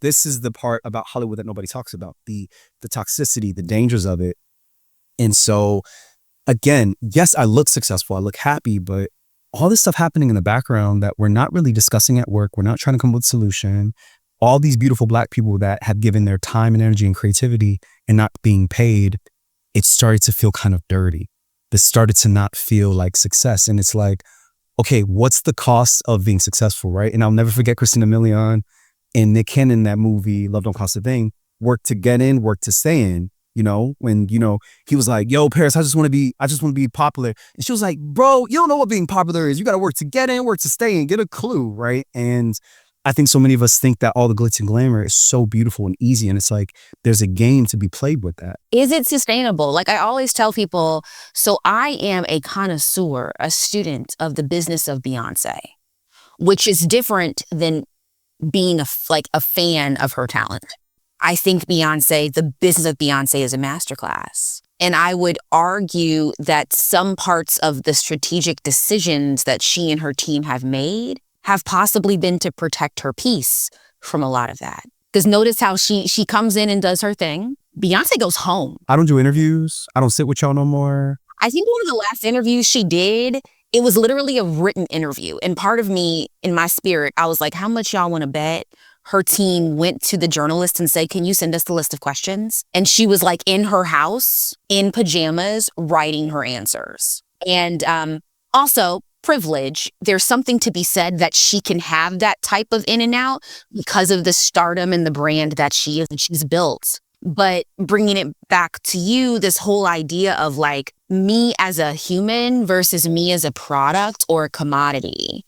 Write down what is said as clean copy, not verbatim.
this is the part about Hollywood that nobody talks about, the toxicity, the dangers of it. And so again, yes, I look successful, I look happy, but all this stuff happening in the background that we're not really discussing at work, we're not trying to come up with a solution. All these beautiful Black people that have given their time and energy and creativity and not being paid, it started to feel kind of dirty. This started to not feel like success. And it's like, okay, what's the cost of being successful, right? And I'll never forget Christina Milian and Nick Cannon in that movie, Love Don't Cost a Thing, work to get in, work to stay in. You know, when, you know, he was like, yo, Paris, I just want to be popular. And she was like, bro, you don't know what being popular is. You got to work to get in, work to stay in, get a clue, right? And I think so many of us think that all the glitz and glamour is so beautiful and easy. And it's like, there's a game to be played with that. Is it sustainable? Like I always tell people, so I am a connoisseur, a student of the business of Beyonce, which is different than being a fan of her talent. I think Beyonce, the business of Beyonce is a masterclass. And I would argue that some parts of the strategic decisions that she and her team have made have possibly been to protect her peace from a lot of that. Because notice how she comes in and does her thing. Beyonce goes home. I don't do interviews. I don't sit with y'all no more. I think one of the last interviews she did, it was literally a written interview. And part of me, in my spirit, I was like, how much y'all want to bet? Her team went to the journalist and said, can you send us the list of questions? And she was like in her house, in pajamas, writing her answers. And also, privilege. There's something to be said that she can have that type of in and out because of the stardom and the brand that she's built. But bringing it back to you, this whole idea of like me as a human versus me as a product or a commodity.